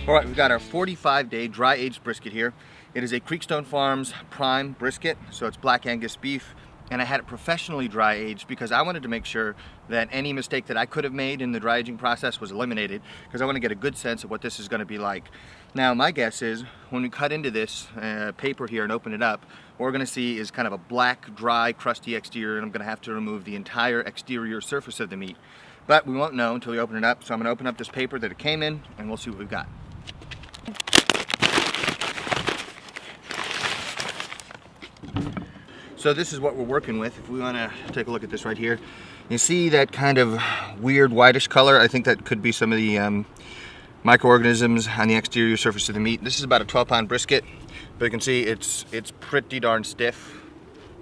All right, we've got our 45-day dry-aged brisket here. It is a Creekstone Farms prime brisket, so it's Black Angus beef, and I had it professionally dry-aged because I wanted to make sure that any mistake that I could have made in the dry aging process was eliminated, because I want to get a good sense of what this is going to be like. Now, my guess is when we cut into this paper here and open it up, what we're going to see is kind of a black, dry, crusty exterior, and I'm going to have to remove the entire exterior surface of the meat. But we won't know until we open it up, so I'm going to open up this paper that it came in, and we'll see what we've got. So this is what we're working with. If we want to take a look at this right here, you see that kind of weird whitish color. I think that could be some of the microorganisms on the exterior surface of the meat. This is about a 12-pound brisket, but you can see it's pretty darn stiff.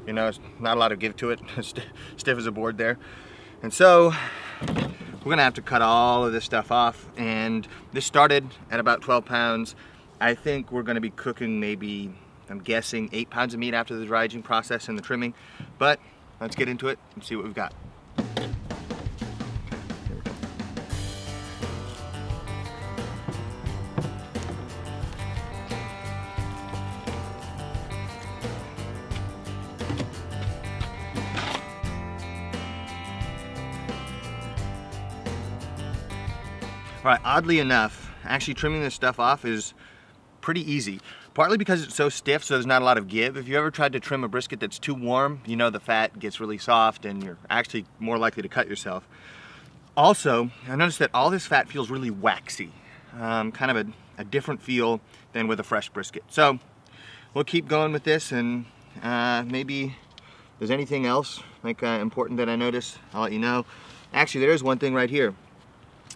You know, it's not a lot of give to it. Stiff as a board there. And so we're gonna have to cut all of this stuff off, and this started at about 12 pounds. I think we're gonna be cooking maybe, I'm guessing, 8 pounds of meat after the dry aging process and the trimming. But let's get into it and see what we've got. All right, oddly enough, actually trimming this stuff off is pretty easy. Partly because it's so stiff, so there's not a lot of give. If you ever tried to trim a brisket that's too warm, you know the fat gets really soft and you're actually more likely to cut yourself. Also, I noticed that all this fat feels really waxy, kind of a different feel than with a fresh brisket. So we'll keep going with this, and maybe if there's anything else like important that I notice, I'll let you know. Actually, there is one thing right here.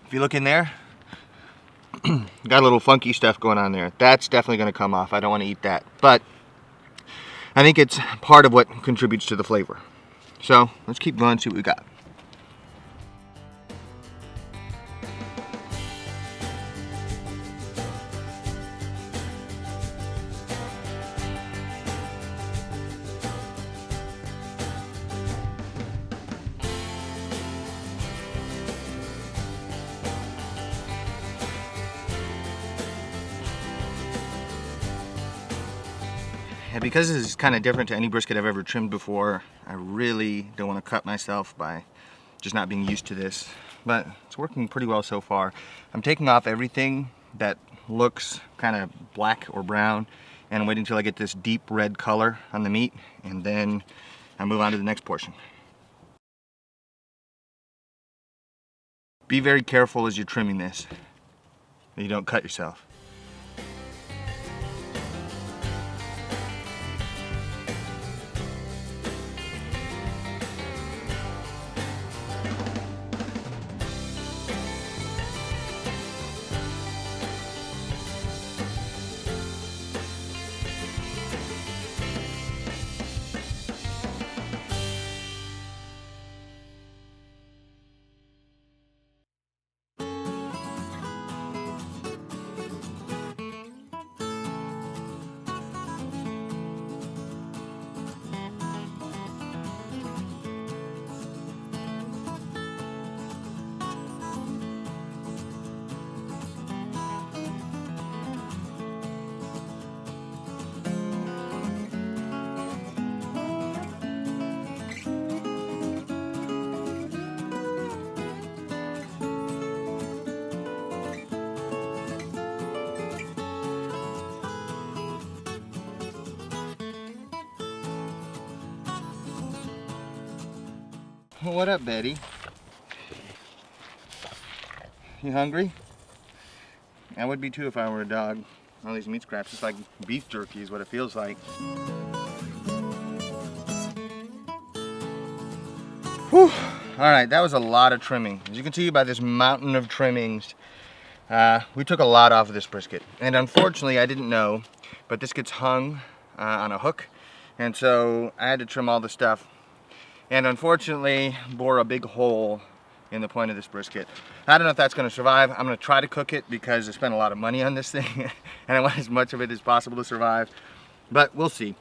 If you look in there, got a little funky stuff going on there. That's definitely going to come off. I don't want to eat that. But I think it's part of what contributes to the flavor. So let's keep going and see what we got. And because this is kind of different to any brisket I've ever trimmed before, I really don't want to cut myself by just not being used to this. But it's working pretty well so far. I'm taking off everything that looks kind of black or brown, and I'm waiting until I get this deep red color on the meat, and then I move on to the next portion. Be very careful as you're trimming this, that you don't cut yourself. Well, what up, Betty? You hungry? I would be too if I were a dog. All these meat scraps, it's like beef jerky is what it feels like. Whew. Alright, that was a lot of trimming. As you can see by this mountain of trimmings, we took a lot off of this brisket. And unfortunately, I didn't know, but this gets hung on a hook. And so I had to trim all the stuff. And unfortunately, bore a big hole in the point of this brisket. I don't know if that's going to survive. I'm going to try to cook it because I spent a lot of money on this thing and I want as much of it as possible to survive, but we'll see.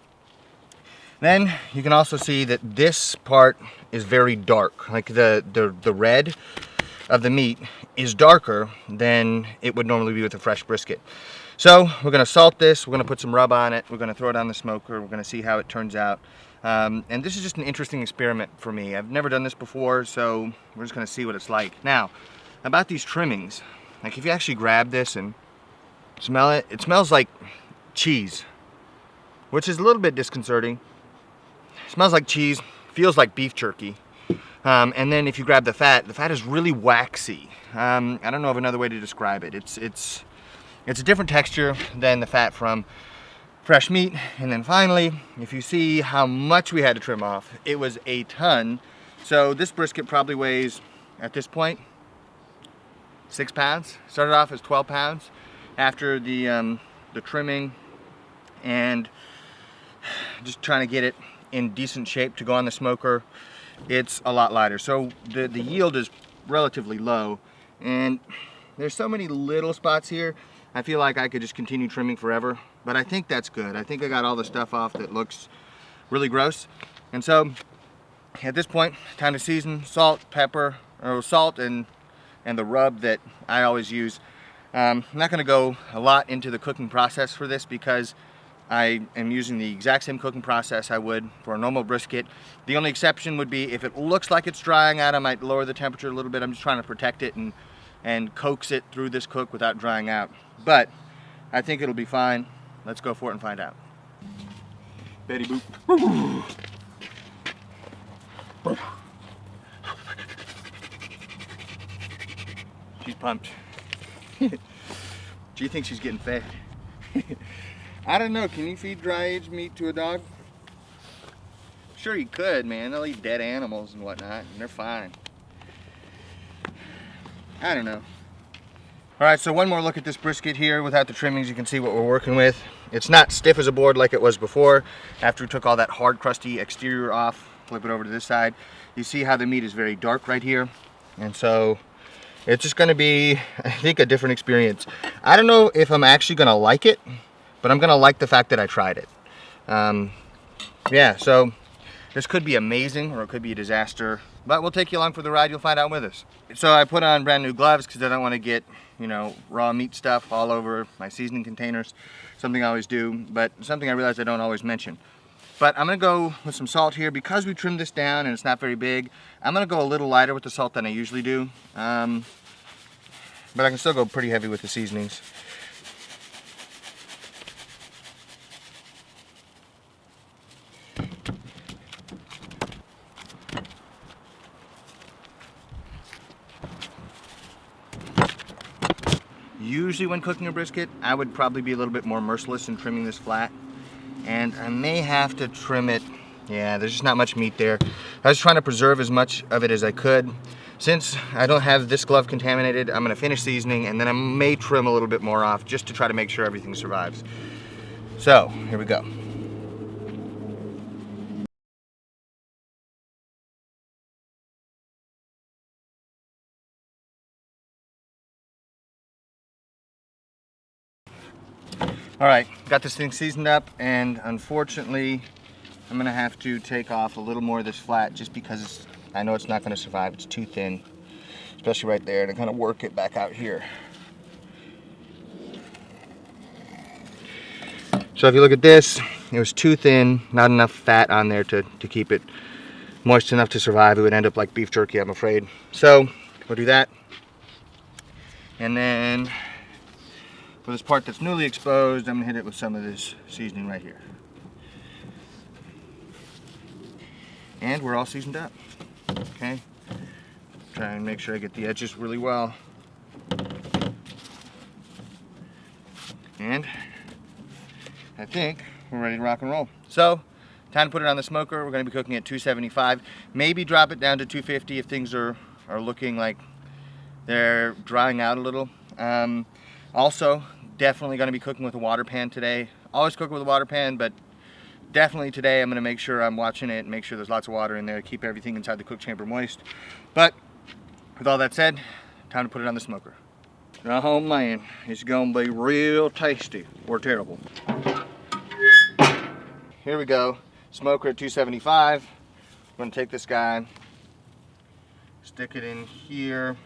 Then you can also see that this part is very dark. Like the red of the meat is darker than it would normally be with a fresh brisket. So we're gonna salt this, we're gonna put some rub on it, we're gonna throw it on the smoker, we're gonna see how it turns out. And this is just an interesting experiment for me. I've never done this before, so we're just gonna see what it's like. Now, about these trimmings, like if you actually grab this and smell it, it smells like cheese, which is a little bit disconcerting. It smells like cheese, feels like beef jerky. And then if you grab the fat is really waxy. I don't know of another way to describe it. It's a different texture than the fat from fresh meat. And then finally, if you see how much we had to trim off, it was a ton. So this brisket probably weighs, at this point, 6 pounds. Started off as 12 pounds after the trimming and just trying to get it in decent shape to go on the smoker. It's a lot lighter. So the yield is relatively low, and there's so many little spots here. I feel like I could just continue trimming forever, but I think that's good. I think I got all the stuff off that looks really gross. And so at this point, time to season: salt, pepper, or salt and the rub that I always use. I'm not going to go a lot into the cooking process for this because I am using the exact same cooking process I would for a normal brisket. The only exception would be if it looks like it's drying out, I might lower the temperature a little bit. I'm just trying to protect it and coax it through this cook without drying out. But I think it'll be fine. Let's go for it and find out. Betty boop. She's pumped. Do you think she's getting fed? I don't know, can you feed dry aged meat to a dog? Sure you could, man. They'll eat dead animals and whatnot, and they're fine. I don't know. Alright, so one more look at this brisket here without the trimmings. You can see what we're working with. It's not stiff as a board like it was before. After we took all that hard, crusty exterior off, flip it over to this side, you see how the meat is very dark right here. And so it's just going to be, I think, a different experience. I don't know if I'm actually going to like it, but I'm gonna like the fact that I tried it. Yeah, so this could be amazing or it could be a disaster, but we'll take you along for the ride. You'll find out with us. So I put on brand new gloves because I don't want to get, you know, raw meat stuff all over my seasoning containers. Something I always do, but something I realize I don't always mention. But I'm gonna go with some salt here because we trimmed this down and it's not very big. I'm gonna go a little lighter with the salt than I usually do, but I can still go pretty heavy with the seasonings. Usually when cooking a brisket, I would probably be a little bit more merciless in trimming this flat. And I may have to trim it. Yeah, there's just not much meat there. I was trying to preserve as much of it as I could. Since I don't have this glove contaminated, I'm gonna finish seasoning and then I may trim a little bit more off just to try to make sure everything survives. So, here we go. Alright, got this thing seasoned up, and unfortunately I'm gonna have to take off a little more of this flat just because I know it's not gonna survive. It's too thin, especially right there, and kind of work it back out here. So if you look at this, it was too thin, not enough fat on there to keep it moist enough to survive. It would end up like beef jerky, I'm afraid. So we'll do that. And then for this part that's newly exposed, I'm gonna hit it with some of this seasoning right here. And we're all seasoned up, okay? Try and make sure I get the edges really well. And I think we're ready to rock and roll. So, time to put it on the smoker. We're gonna be cooking at 275. Maybe drop it down to 250 if things are looking like they're drying out a little. Also, definitely gonna be cooking with a water pan today. Always cook with a water pan, but definitely today I'm gonna make sure I'm watching it and make sure there's lots of water in there, keep everything inside the cook chamber moist. But with all that said, time to put it on the smoker. Oh man, it's gonna be real tasty or terrible. Here we go. Smoker at 275. I'm gonna take this guy, stick it in here.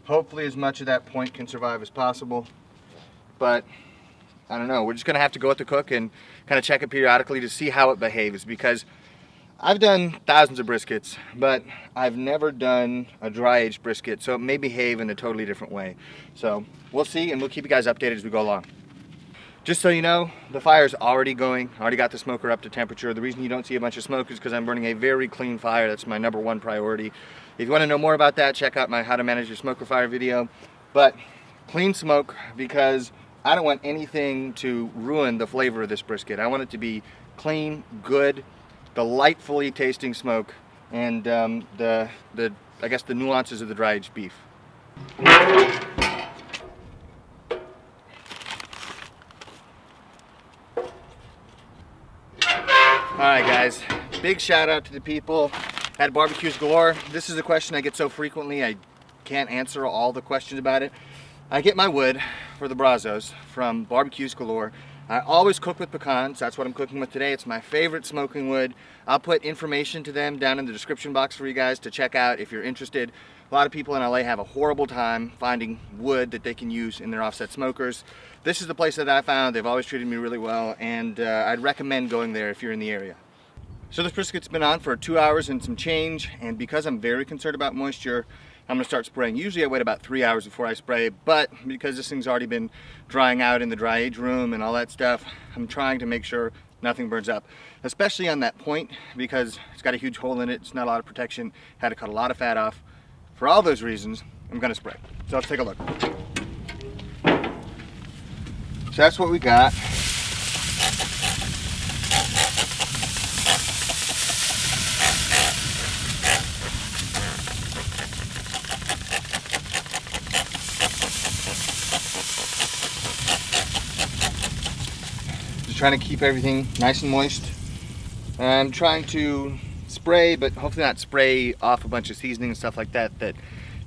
Hopefully as much of that point can survive as possible, but I don't know. We're just gonna have to go with the cook and kind of check it periodically to see how it behaves, because I've done thousands of briskets, but I've never done a dry aged brisket, so it may behave in a totally different way. So we'll see, and we'll keep you guys updated as we go along. Just so you know, the fire's already going. I already got the smoker up to temperature. The reason you don't see a bunch of smoke is because I'm burning a very clean fire. That's my #1 priority. If you want to know more about that, check out my How to Manage Your Smoker Fire video. But clean smoke, because I don't want anything to ruin the flavor of this brisket. I want it to be clean, good, delightfully tasting smoke, and I guess the nuances of the dry aged beef. Alright guys, big shout out to the people at Barbeques Galore. This is a question I get so frequently I can't answer all the questions about it. I get my wood for the Brazos from Barbeques Galore. I always cook with pecans. That's what I'm cooking with today. It's my favorite smoking wood. I'll put information to them down in the description box for you guys to check out if you're interested. A lot of people in LA have a horrible time finding wood that they can use in their offset smokers. This is the place that I found. They've always treated me really well, and I'd recommend going there if you're in the area. So this brisket's been on for 2 hours and some change, and because I'm very concerned about moisture, I'm gonna start spraying. Usually I wait about 3 hours before I spray, but because this thing's already been drying out in the dry age room and all that stuff, I'm trying to make sure nothing burns up, especially on that point, because it's got a huge hole in it. It's not a lot of protection. Had to cut a lot of fat off. For all those reasons, I'm gonna spray. So let's take a look. So that's what we got. Just trying to keep everything nice and moist. I'm trying to spray, but hopefully not spray off a bunch of seasoning and stuff like that that,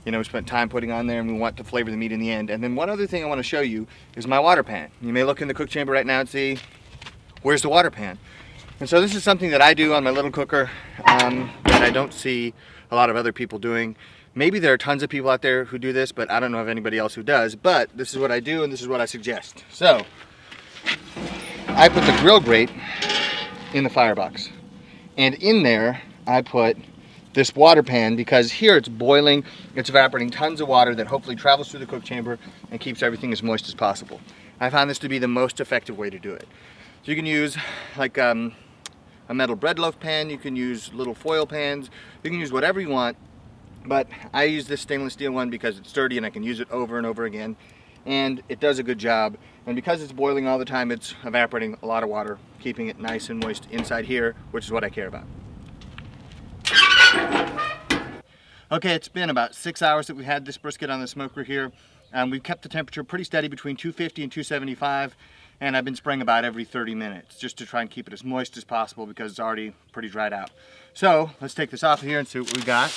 you know, we spent time putting on there, and we want to flavor the meat in the end. And then one other thing I want to show you is my water pan. You may look in the cook chamber right now and see, where's the water pan? And so this is something that I do on my little cooker that I don't see a lot of other people doing. Maybe there are tons of people out there who do this, but I don't know of anybody else who does. But this is what I do, and this is what I suggest. So I put the grill grate in the firebox, and in there I put this water pan, because here it's boiling, it's evaporating tons of water that hopefully travels through the cook chamber and keeps everything as moist as possible. I found this to be the most effective way to do it. So you can use like a metal bread loaf pan, you can use little foil pans, you can use whatever you want, but I use this stainless steel one because it's sturdy and I can use it over and over again, and it does a good job. And because it's boiling all the time, it's evaporating a lot of water, keeping it nice and moist inside here, which is what I care about. Okay, it's been about 6 hours that we had this brisket on the smoker here. We've kept the temperature pretty steady between 250 and 275, and I've been spraying about every 30 minutes just to try and keep it as moist as possible because it's already pretty dried out. So let's take this off of here and see what we got.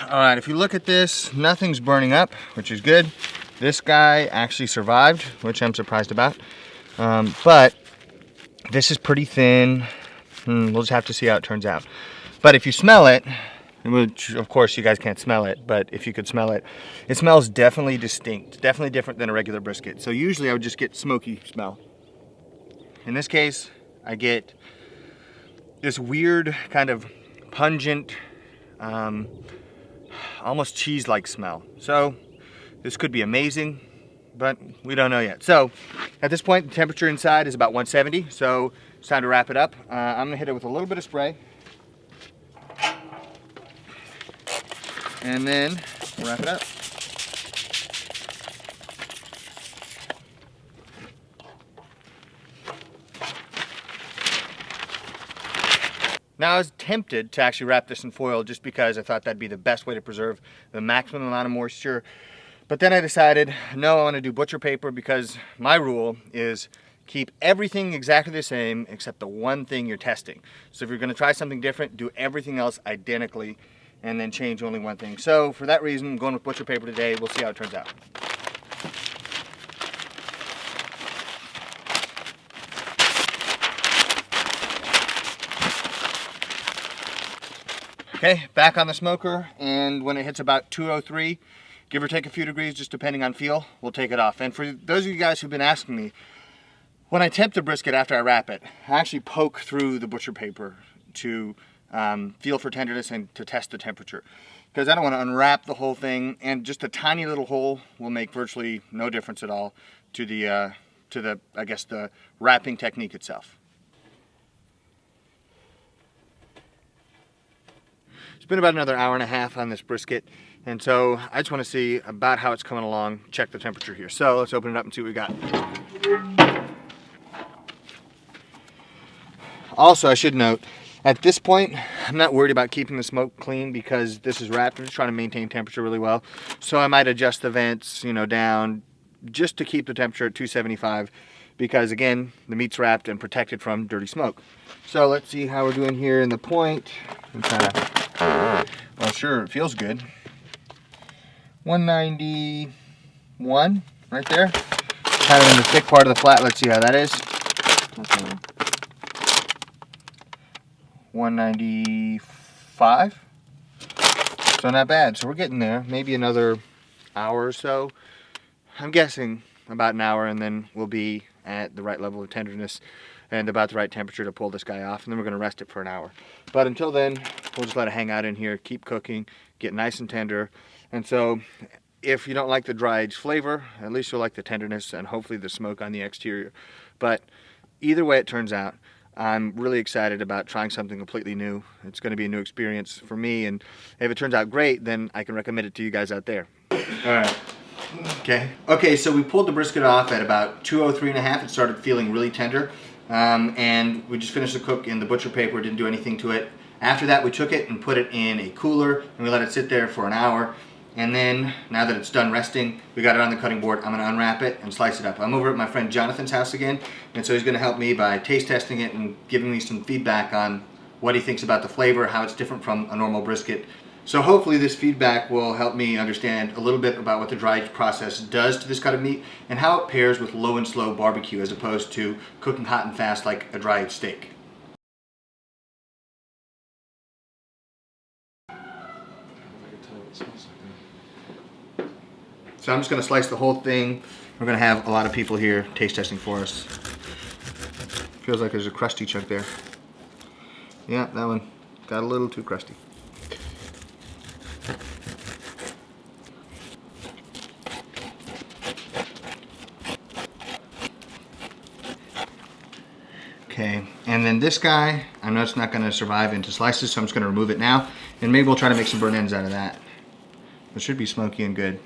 All right, if you look at this, nothing's burning up, which is good. This guy actually survived, which I'm surprised about. But this is pretty thin. We'll just have to see how it turns out. But if you smell it, which of course you guys can't smell it, but if you could smell it, it smells definitely distinct, definitely different than a regular brisket. So usually I would just get smoky smell. In this case, I get this weird kind of pungent, almost cheese-like smell. So this could be amazing, but we don't know yet. So at this point, the temperature inside is about 170, so it's time to wrap it up. I'm gonna hit it with a little bit of spray, and then we'll wrap it up. Now I was tempted to actually wrap this in foil just because I thought that'd be the best way to preserve the maximum amount of moisture. But then I decided, no, I want to do butcher paper, because my rule is keep everything exactly the same except the one thing you're testing. So if you're going to try something different, do everything else identically and then change only one thing. So for that reason, I'm going with butcher paper today. We'll see how it turns out. Okay, back on the smoker, and when it hits about 203, give or take a few degrees, just depending on feel, we'll take it off. And for those of you guys who've been asking me, when I temp the brisket after I wrap it, I actually poke through the butcher paper to feel for tenderness and to test the temperature. Because I don't want to unwrap the whole thing, and just a tiny little hole will make virtually no difference at all to the I guess the wrapping technique itself. It's been about another hour and a half on this brisket, and so I just want to see about how it's coming along, check the temperature here. So let's open it up and see what we got. Also, I should note, at this point, I'm not worried about keeping the smoke clean because this is wrapped. I'm just trying to maintain temperature really well. So I might adjust the vents, down just to keep the temperature at 275 because, again, the meat's wrapped and protected from dirty smoke. So let's see how we're doing here in the point. Well, sure, it feels good. 191 right there. Kind of in the thick part of the flat. Let's see how that is. Okay. 195. So not bad. So we're getting there. Maybe another hour or so. I'm guessing about an hour, and then we'll be at the right level of tenderness and about the right temperature to pull this guy off, and then we're going to rest it for an hour. But until then, we'll just let it hang out in here, keep cooking, get nice and tender. And so if you don't like the dry aged flavor, at least you'll like the tenderness and hopefully the smoke on the exterior. But either way it turns out, I'm really excited about trying something completely new. It's going to be a new experience for me, and if it turns out great, then I can recommend it to you guys out there. All right. Okay, so we pulled the brisket off at about 203.5. It started feeling really tender, and we just finished the cook in the butcher paper, didn't do anything to it. After that, we took it and put it in a cooler, and we let it sit there for an hour. And then, now that it's done resting, we got it on the cutting board. I'm going to unwrap it and slice it up. I'm over at my friend Jonathan's house again, and so he's going to help me by taste testing it and giving me some feedback on what he thinks about the flavor, how it's different from a normal brisket. So hopefully this feedback will help me understand a little bit about what the dry age process does to this cut of meat and how it pairs with low and slow barbecue as opposed to cooking hot and fast like a dry aged steak. So I'm just going to slice the whole thing. We're going to have a lot of people here taste testing for us. Feels like there's a crusty chunk there. Yeah, that one got a little too crusty. Okay, and then this guy, I know it's not going to survive into slices, so I'm just going to remove it now, and maybe we'll try to make some burnt ends out of that. It should be smoky and good.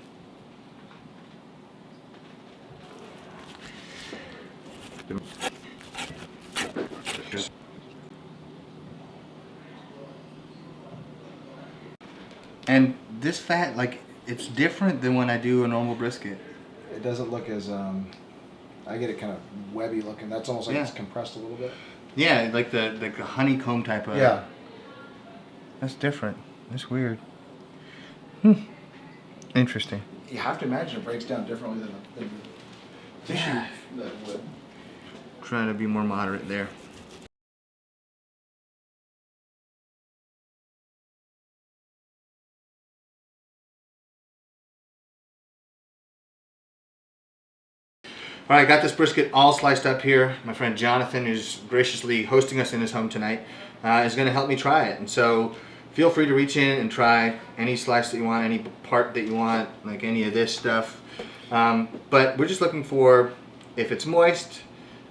And this fat, like, it's different than when I do a normal brisket. It doesn't look as, I get it kind of webby looking. That's almost like it's compressed a little bit. Yeah, like the honeycomb type of. Yeah. That's different. That's weird. Interesting. You have to imagine it breaks down differently than tissue that would. Trying to be more moderate there. All right, got this brisket all sliced up here. My friend Jonathan, who's graciously hosting us in his home tonight, is going to help me try it. And so feel free to reach in and try any slice that you want, any part that you want, like any of this stuff. But we're just looking for if it's moist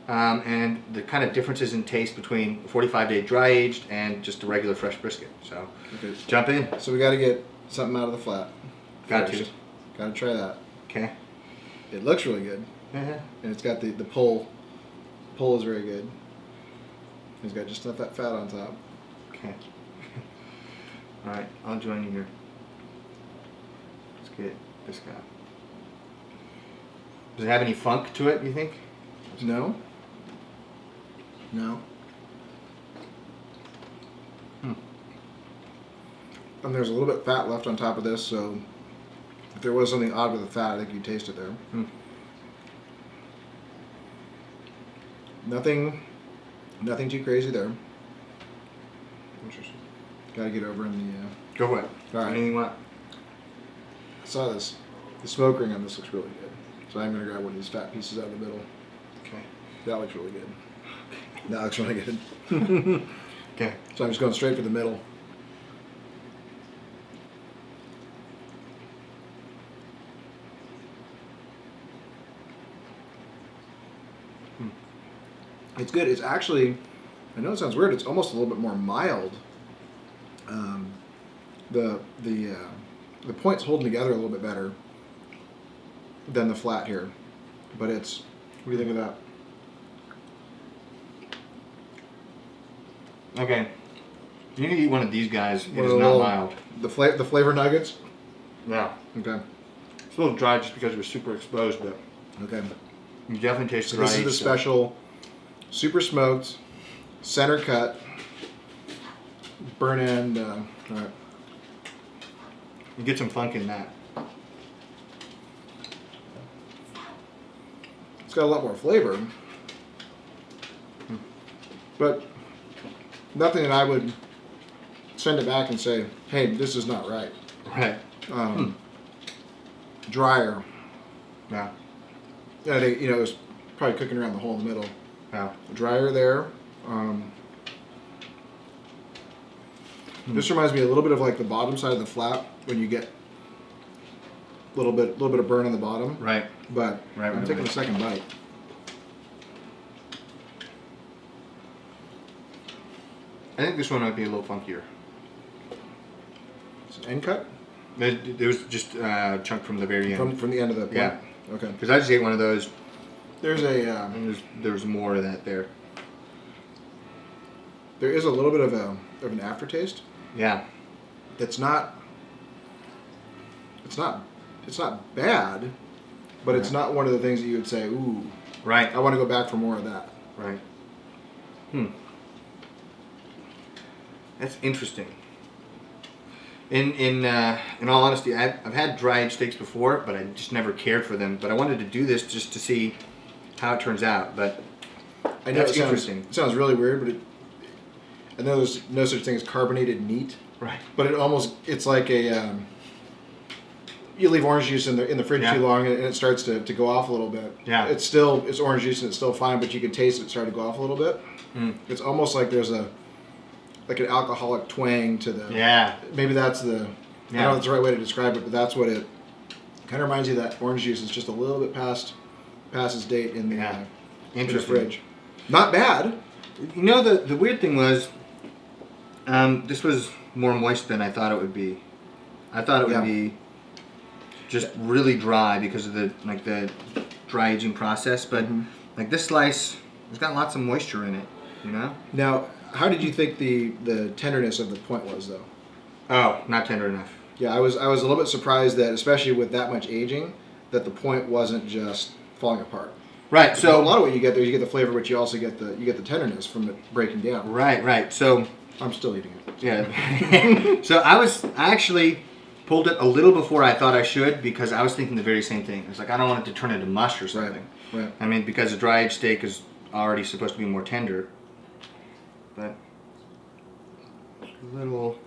and the kind of differences in taste between 45-day dry aged and just a regular fresh brisket. So jump in. So we got to get something out of the flat. Got to. Got to try that. Okay. It looks really good. Uh-huh. And it's got the pull. Pull is very good. It's got just enough that fat on top. Okay. All right, I'll join you here. Let's get this guy. Does it have any funk to it, you think? No. No. And there's a little bit of fat left on top of this, so if there was something odd with the fat, I think you'd taste it there. Nothing too crazy there. Interesting. Gotta get over in the. Go for it. All right. Anything you want? I saw this. The smoke ring on this looks really good. So I'm gonna grab one of these fat pieces out of the middle. Okay. That looks really good. That looks really good. Okay. So I'm just going straight for the middle. It's good. It's actually, I know it sounds weird. It's almost a little bit more mild. The point's holding together a little bit better than the flat here, but it's. What do you think of that? Okay. You need to eat one of these guys. It One is of the not little- mild. The flavor nuggets. Yeah. Okay. It's a little dry just because it was super exposed, but Okay. you definitely taste So the this is dry the aged stuff. special, super smoked, center cut, burn end. All right. You get some funk in that. It's got a lot more flavor, but nothing that I would send it back and say, "Hey, this is not right." Right. Drier. Yeah. I think it was probably cooking around the hole in the middle. Yeah. Drier there. This reminds me a little bit of like the bottom side of the flap when you get a little bit of burn on the bottom. Right. But Right, I'm right, taking right. a second bite. I think this one might be a little funkier. It's an end cut There was just a chunk from the very end. from the end of the Yeah. plant. Okay. Because I just ate one of those, There's a and there's more of that there. there is a little bit of an aftertaste. Yeah. It's not bad, but it's Yeah. not one of the things that you would say, "Ooh, Right. I want to go back for more of that." Right. That's interesting. In all honesty, I've had dry aged steaks before, but I just never cared for them. But I wanted to do this just to see how it turns out. But I know That's it sounds, interesting. It sounds really weird, but I know there's no such thing as carbonated meat, right. but it's like a you leave orange juice in the fridge Yeah. too long and it starts to go off a little bit. Yeah. It's orange juice and it's still fine, but you can taste it start to go off a little bit. It's almost like there's an alcoholic twang to the. Yeah. Maybe that's the. I don't Yeah. know if that's the right way to describe it, but that's what it kind of reminds you of. That orange juice is just a little bit past its date in the, Yeah. in the Interesting. fridge. Not bad. You know, the weird thing was, this was more moist than I thought it would be. I thought it would Yeah. be just really dry because of the dry aging process, but like this slice, it's got lots of moisture in it. You know? Now, how did you think the tenderness of the point was, though? Oh, not tender enough. Yeah, I was a little bit surprised that, especially with that much aging, that the point wasn't just falling apart. Right. So a lot of what you get there, you get the flavor, but you also get the tenderness from it breaking down. Right. So I'm still eating it. yeah. So I actually pulled it a little before I thought I should because I was thinking the very same thing. It's like I don't want it to turn into mush or something. Right. I mean, because a dry aged steak is already supposed to be more tender. But it's a little.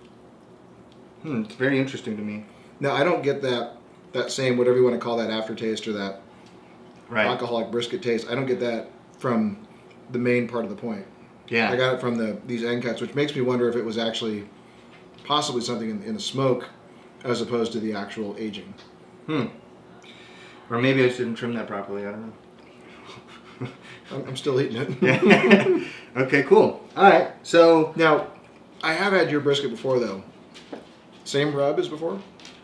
It's very interesting to me. Now I don't get that same, whatever you want to call that aftertaste or that alcoholic brisket taste. I don't get that from the main part of the point. Yeah. I got it from these end cuts, which makes me wonder if it was actually possibly something in the smoke as opposed to the actual aging. Or maybe I just didn't trim that properly. I don't know. I'm still eating it. Yeah. Okay, cool. All right. So Now, I have had your brisket before, though. Same rub as before?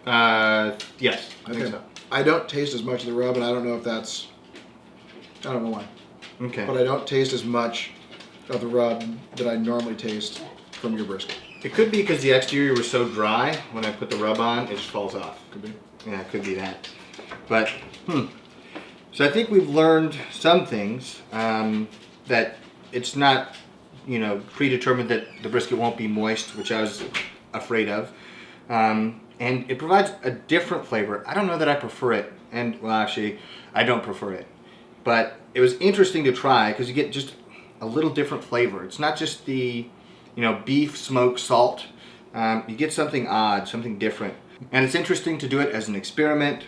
yes, I think so. I don't taste as much of the rub, and I don't know if that's... I don't know why. Okay. But I don't taste as much of the rub that I normally taste from your brisket. It could be because the exterior was so dry, when I put the rub on, it just falls off. Could be. Yeah, it could be that. But, So I think we've learned some things, that it's not, predetermined that the brisket won't be moist, which I was afraid of. And it provides a different flavor. I don't know that I prefer it. And, well, actually, I don't prefer it. But it was interesting to try because you get just a little different flavor. It's not just the, beef, smoke, salt you get something odd, something different. And it's interesting to do it as an experiment,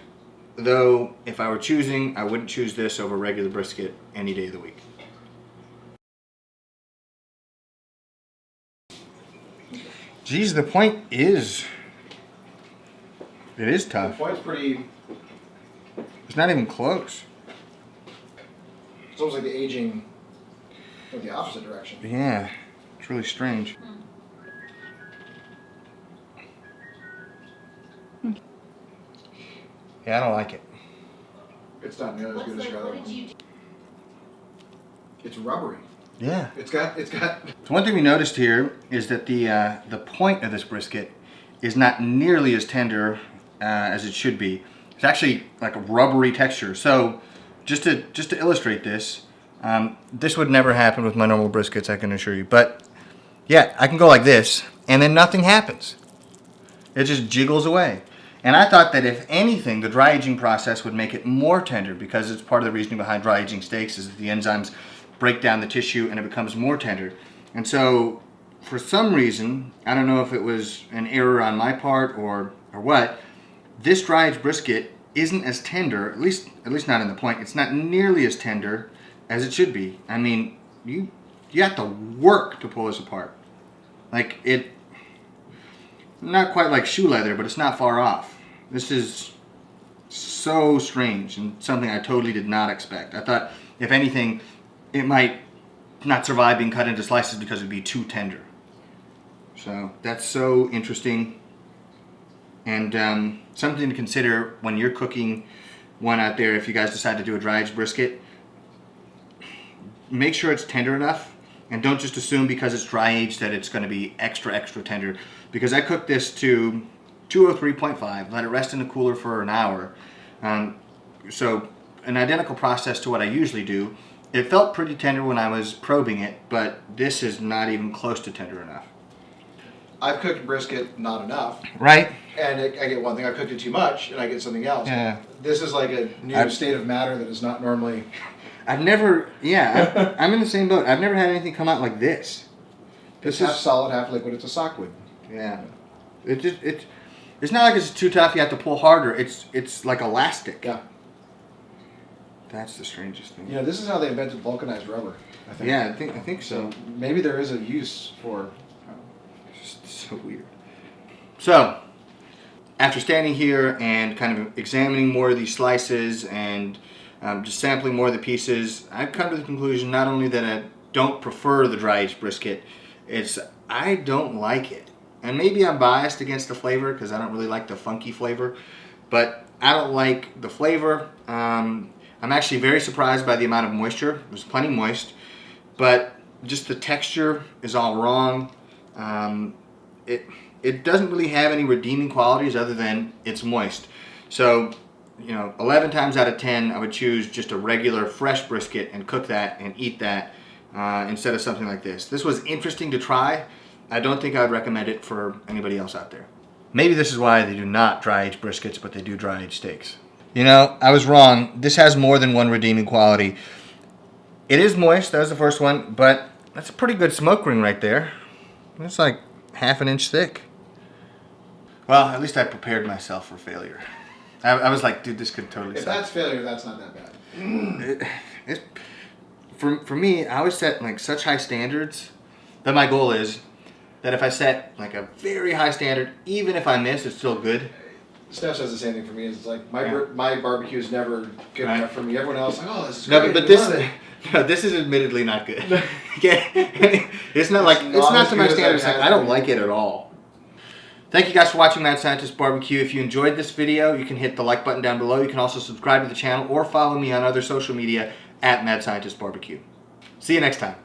though if I were choosing, I wouldn't choose this over regular brisket any day of the week. Geez, the point is, it is tough. The point's pretty... It's not even close. It's almost like the aging of the opposite direction. Yeah, it's really strange. Yeah, I don't like it. It's not nearly as good as your other one. It's rubbery. Yeah. It's got. So one thing we noticed here is that the point of this brisket is not nearly as tender as it should be. It's actually like a rubbery texture. So just to illustrate this, this would never happen with my normal briskets, I can assure you. But yeah, I can go like this, and then nothing happens. It just jiggles away. And I thought that if anything, the dry aging process would make it more tender, because it's part of the reasoning behind dry aging steaks is that the enzymes break down the tissue and it becomes more tender. And so for some reason, I don't know if it was an error on my part or what, this dry aged brisket isn't as tender, at least not in the point. It's not nearly as tender as it should be. I mean, you have to work to pull this apart. Like it, not quite like shoe leather, but it's not far off. This is so strange and something I totally did not expect. I thought, if anything, it might not survive being cut into slices because it'd be too tender. So that's so interesting, and something to consider when you're cooking one out there. If you guys decide to do a dry aged brisket, make sure it's tender enough, and don't just assume because it's dry aged that it's going to be extra tender. Because I cooked this to 203.5, let it rest in the cooler for an hour. So an identical process to what I usually do. It felt pretty tender when I was probing it, but this is not even close to tender enough. I've cooked brisket not enough. Right? And I get one thing. I've cooked it too much, and I get something else. Yeah. This is like a new state of matter that is not normally... I've never, I'm in the same boat. I've never had anything come out like this. It's half solid, half liquid. It's a sockwood. Yeah. It's not like it's too tough, you have to pull harder. It's like elastic. Yeah. That's the strangest thing. You know, this is how they invented vulcanized rubber, I think. Yeah, I think so. Maybe there is a use for... It's so weird. So, after standing here and kind of examining more of these slices and just sampling more of the pieces, I've come to the conclusion not only that I don't prefer the dry aged brisket, I don't like it. And maybe I'm biased against the flavor because I don't really like the funky flavor, but I don't like the flavor. I'm actually very surprised by the amount of moisture. It was plenty moist, but just the texture is all wrong. It doesn't really have any redeeming qualities other than it's moist. So, 11 times out of 10, I would choose just a regular fresh brisket and cook that and eat that instead of something like this. This was interesting to try. I don't think I would recommend it for anybody else out there. Maybe this is why they do not dry age briskets, but they do dry age steaks. I was wrong. This has more than one redeeming quality. It is moist, that was the first one, but that's a pretty good smoke ring right there. It's like half an inch thick. Well, at least I prepared myself for failure. I was like, dude, this could totally suck. If that's failure, that's not that bad. For me, I always set like such high standards that my goal is that if I set like a very high standard, even if I miss, it's still good. Steph says the same thing for me. It's like my barbecue is never good enough for me. Everyone else is like, oh, this is great. But this is admittedly not good. Okay? It's not to my standards. Like, I don't like it at all. Thank you guys for watching Mad Scientist Barbecue. If you enjoyed this video, you can hit the like button down below. You can also subscribe to the channel or follow me on other social media at Mad Scientist Barbecue. See you next time.